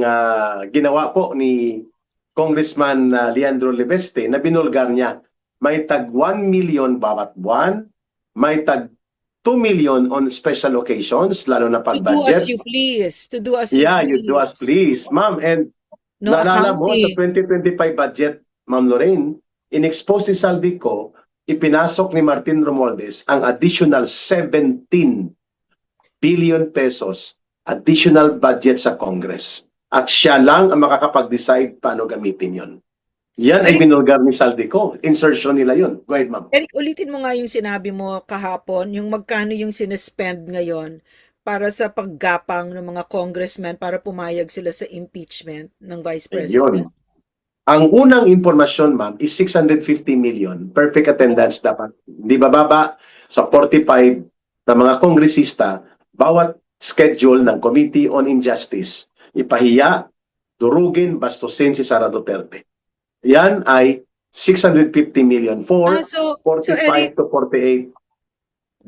ginawa po ni Congressman Leandro Libeste na binulgar niya, may tag 1 million bawat buwan, may tag 2 million on special occasions, lalo na To pag do as budget. you please. To do as you Yeah, please. you do as please. Ma'am, and No naalala mo, sa accounting. 2025 budget, Ma'am Lorraine, in-expose si Saldico, ipinasok ni Martin Romualdez ang additional 17 billion pesos additional budget sa Congress. At siya lang ang makakapag-decide paano gamitin yon. Yan ay Eric- binulgar ni Saldico. Insertion nila yun. Go ahead, ma'am. Eric, ulitin mo nga yung sinabi mo kahapon, yung magkano yung sinespend ngayon para sa paggapang ng mga congressmen para pumayag sila sa impeachment ng Vice President. Yun. Ang unang impormasyon, ma'am, is 650 million. Perfect attendance dapat. Di bababa sa 45 na mga kongresista, bawat schedule ng Committee on Injustice, ipahiya, durugin, bastusin si Sara Duterte. Yan ay 650 million for So 45 Eric, to 48.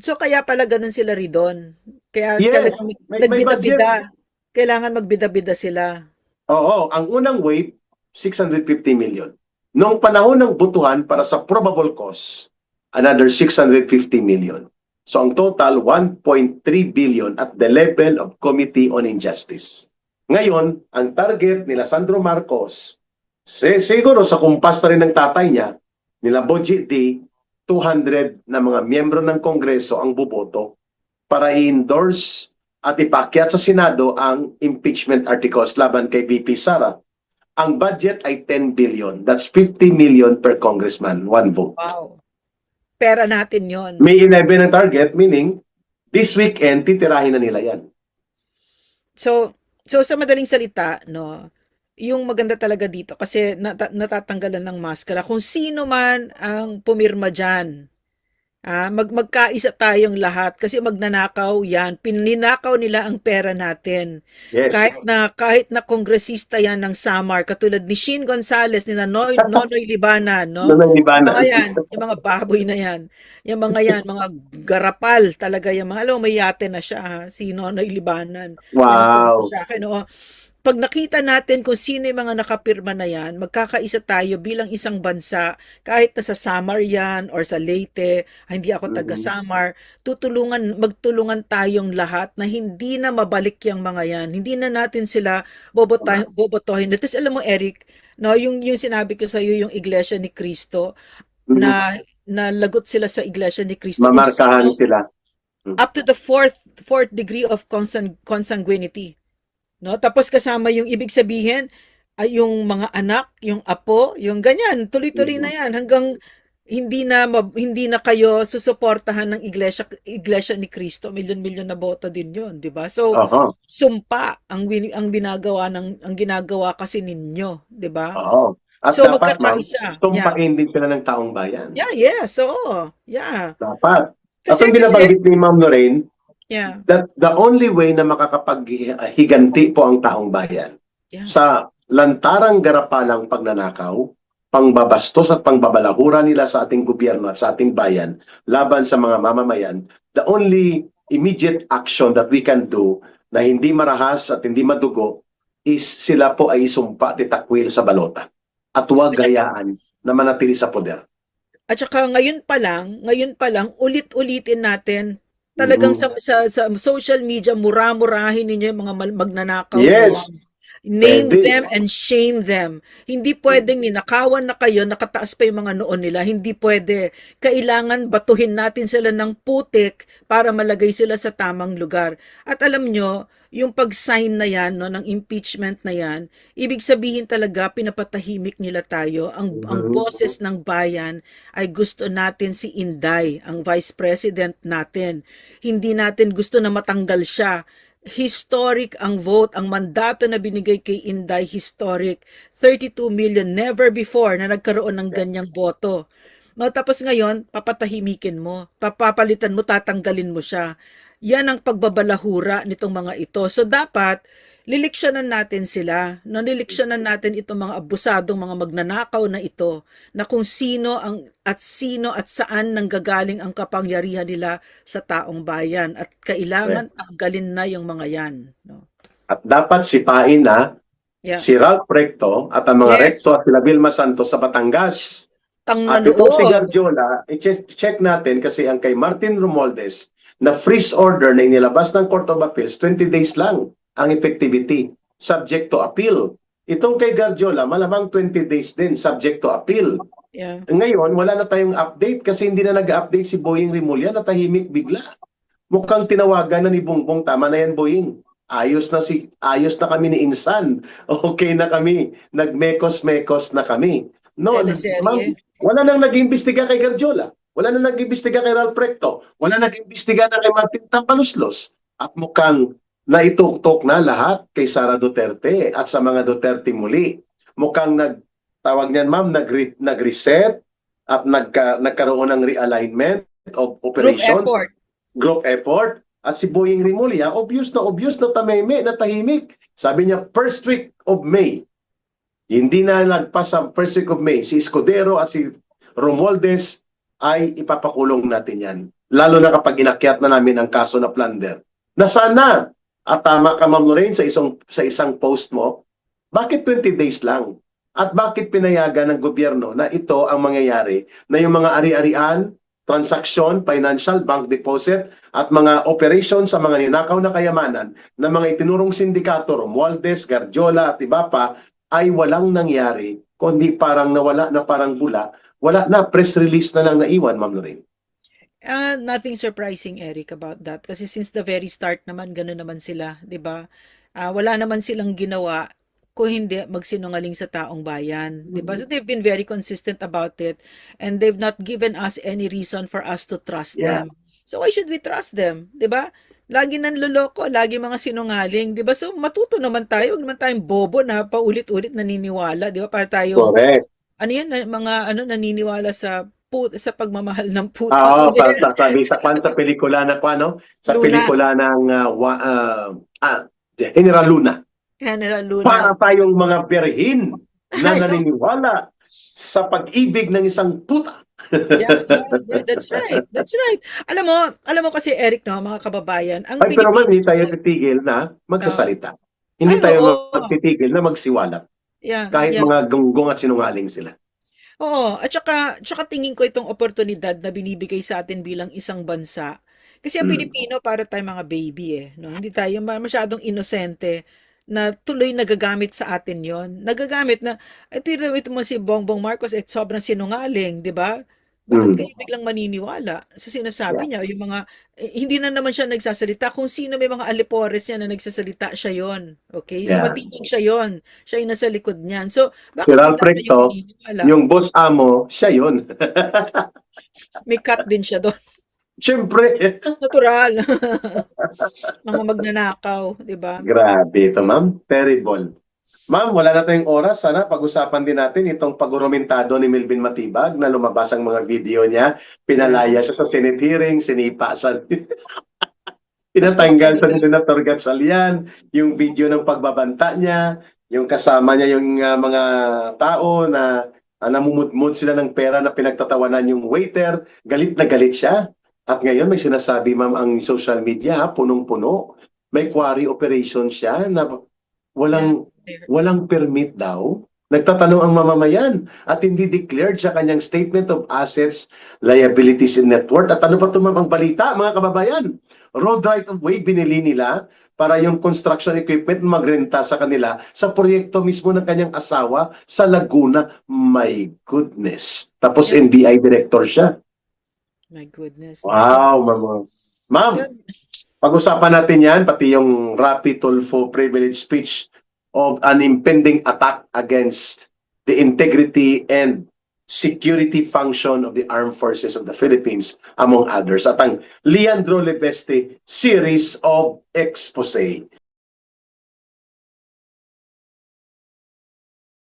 so kaya pala ganun sila Ridon. Kaya Yes, talagang may nagbida-bida. Kailangan magbida-bida sila. Oo, ang unang wave, 650 million. Noong panahon ng butuhan para sa probable cause, another 650 million. So ang total, 1.3 billion at the level of Committee on Injustice. Ngayon, ang target nila Sandro Marcos, siguro sa kumpas na rin ng tatay niya, nila Boji D, 200 na mga miyembro ng Kongreso ang buboto para i-endorse at ipaakyat sa Senado ang impeachment articles laban kay VP Sara. Ang budget ay 10 billion. That's 50 million per congressman, one vote. Wow. Pera natin yon. May 11 ang target, meaning this weekend, titirahin na nila yan. So sa madaling salita, no, yung maganda talaga dito kasi natatanggalan ng maskara kung sino man ang pumirma diyan. Magkaisa tayong lahat kasi magnanakaw yan. Pininakaw nila ang pera natin. Yes. Kahit na kongresista yan ng Samar, katulad ni Shin Gonzales, ni Nonoy Libanan, no? Nonoy Libanan. Yung mga yan, yung mga baboy na yan. Yung mga yan, mga garapal talaga yung mga, alam mo, may yate na siya, si Nonoy Libanan. Wow. Sa akin, no? Pag nakita natin kung sino yung mga nakapirma na yan, magkakaisa tayo bilang isang bansa, kahit na sa Samar yan or sa Leyte, hindi ako taga Samar, magtulungan tayong lahat na hindi na mabalik yung mga yan. Hindi na natin sila bobotohin. At alam mo, Eric, no, yung sinabi ko sa iyo, yung Iglesia ni Cristo, na lagot sila sa Iglesia ni Cristo. Mamarkahan sila. Up to the fourth degree of consanguinity. No, tapos kasama yung ibig sabihin ay yung mga anak, yung apo, yung ganyan, tuloy-tuloy na yan hanggang hindi na kayo susuportahan ng iglesia ni Cristo. Milyon-milyon na boto din 'yon, 'di ba? So, sumpa ang ginagawa kasi ninyo, 'di ba? Oo. At so dapat magkakaisa. Sumpain din sila ng taong bayan. Yeah. So, yeah. Dapat. Kasi binabanggit ni Ma'am Lorraine, yeah. that the only way na makakapaghiganti po ang taong bayan sa lantarang garapalang pagnanakaw, pangbabastos at pangbabalahura nila sa ating gobyerno at sa ating bayan laban sa mga mamamayan, the only immediate action that we can do na hindi marahas at hindi madugo is sila po ay isumpa at itakwil sa balota at huwag hayaan na manatili sa poder. At saka ngayon pa lang ulit-ulitin natin talagang sa social media, mura-murahin ninyo yung mga magnanakaw. Yes. Name them and shame them. Hindi pwedeng ninakawan na kayo, nakataas pa yung mga noon nila. Hindi pwede. Kailangan batuhin natin sila ng putik para malagay sila sa tamang lugar. At alam nyo, yung pag-sign na yan, no, ng impeachment na yan, ibig sabihin talaga pinapatahimik nila tayo. Ang boses ng bayan ay gusto natin si Inday, ang vice president natin. Hindi natin gusto na matanggal siya. Historic ang vote, ang mandato na binigay kay Inday, historic. 32 million, never before na nagkaroon ng ganyang boto. No, tapos ngayon, papatahimikin mo, papapalitan mo, tatanggalin mo siya. Yan ang pagbabalahura nitong mga ito. So dapat, liliksyonan natin sila. No, niliksyonan natin itong mga abusadong mga magnanakaw na ito, na kung sino at saan nanggagaling ang kapangyarihan nila sa taong bayan. At kailangan tanggalin na yung mga yan. No? At dapat sipain na si Ralph Recto at ang mga Recto at sila Vilma Santos sa Batangas. At ito si Garjola, i-check natin kasi ang kay Martin Romualdez na freeze order na inilabas ng Court of Appeals, 20 days lang ang effectivity, subject to appeal. Itong kay Garjola, malamang 20 days din, subject to appeal. Yeah. Ngayon, wala na tayong update kasi hindi na nag-update si Boying Rimulya, natahimik bigla. Mukhang tinawagan na ni Bongbong, tama na yan Boying. Ayos na kami ni Insan. Okay na kami. Nagmekos-mekos na kami. No, wala nang nag-iimbestiga kay Garjola. Wala nang nag-iimbestiga kay Ralph Recto. Wala nang nag-iimbestiga na kay Martin Tampaluslos. At mukhang naituktok na lahat kay Sara Duterte at sa mga Duterte muli. Mukhang nag-reset at nagkaroon ng realignment of operation. Group effort. At si Boying Rimulya, obvious na tahimik. Sabi niya, first week of May. Hindi na nagpas sa first week of May. Si Escudero at si Romualdez ay ipapakulong natin yan. Lalo na kapag inakyat na namin ang kaso na plunder. Nasaan na? At tama ka, Ma'am Lorraine, sa isang post mo, bakit 20 days lang? At bakit pinayagan ng gobyerno na ito ang mangyayari na yung mga ari-arian, transaksyon, financial, bank deposit, at mga operation sa mga ninakaw na kayamanan na mga itinurong sindikato, Romualdez, Garjola, at iba pa, ay walang nangyari, kundi parang nawala na parang bula, wala na, press release na lang naiwan, Ma'am Lorraine. Nothing surprising, Eric, about that. Kasi since the very start naman, gano'n naman sila, 'di ba? Wala naman silang ginawa kung hindi magsinungaling sa taong bayan, 'di ba? So they've been very consistent about it, and they've not given us any reason for us to trust Yeah. them. So why should we trust them, 'di ba? Lagi nanloloko, lagi mga sinungaling, 'di ba? So matuto naman tayo, huwag naman tayong bobo na paulit-ulit naniniwala, 'di ba? Para tayong Correct. ano 'yan, mga ano naniniwala sa pagmamahal ng puta. Oo, para sabi sa sa pelikula na ano, sa Luna, pelikula ng General Luna. General Luna. Para tayong mga berhin na Ay, naniniwala sa pag-ibig ng isang puta. yeah, that's right. That's right. Alam mo kasi Eric, no, mga kababayan, ang Ay, pero ma'am, Pilipino hindi tayo kasi, titigil na ah, magsasalita. Hindi ay, tayo oo. magtitigil na magsiwalat. Yeah, Kahit yeah. mga gunggong at sinungaling sila. Oo, at saka tingin ko itong oportunidad na binibigay sa atin bilang isang bansa. Kasi ang Mm. Pilipino para tayong mga baby eh, no? Hindi tayo masyadong inosente na tuloy nagagamit sa atin yon. Nagagamit na, ito mo si Bongbong Marcos, sobrang sinungaling, di ba? Bakit Mm. kayo biglang maniniwala sa Yeah. sinasabi niya? Yung mga, hindi na naman siya nagsasalita. Kung sino may mga alipores niya na nagsasalita, siya yon. Okay? So Yeah. matibig siya yon. Siya yung nasa likod niyan. So, Si bakit Ralph bigla kayong Recto, maniniwala? yung boss amo, siya yun. May cut din siya doon. Siyempre. Natural. Mga magnanakaw, 'di ba? Grabe ito, ma'am. Terrible. Ma'am, wala na tayong oras. Sana pag-usapan din natin itong pag-urumentado ni Melvin Matibag na lumabas ang mga video niya. Pinalaya Yeah. siya sa Senate hearing, sinipa siya. Bastos Tinatanggal sa talaga. Senator Gatchalian, yung video ng pagbabanta niya, yung kasama niya yung mga tao na namumudmud sila ng pera na pinagtatawanan yung waiter. Galit na galit siya. At ngayon may sinasabi, ma'am, ang social media, punong-puno. May quarry operation siya na Yeah. walang permit daw. Nagtatanong ang mamamayan at hindi declared sa kanyang statement of assets, liabilities, and net worth. At ano pa ito, ma'am, ang balita, mga kababayan? Road right of way binili nila para yung construction equipment magrenta sa kanila sa proyekto mismo ng kanyang asawa sa Laguna. My goodness. Tapos Yeah. NBI director siya. My goodness. No? So, Wow, ma'am. Ma'am, yun. pag-usapan natin yan, pati yung Rapi Tulfo privilege speech of an impending attack against the integrity and security function of the armed forces of the Philippines, among others. At ang Leandro Lebeste series of expose.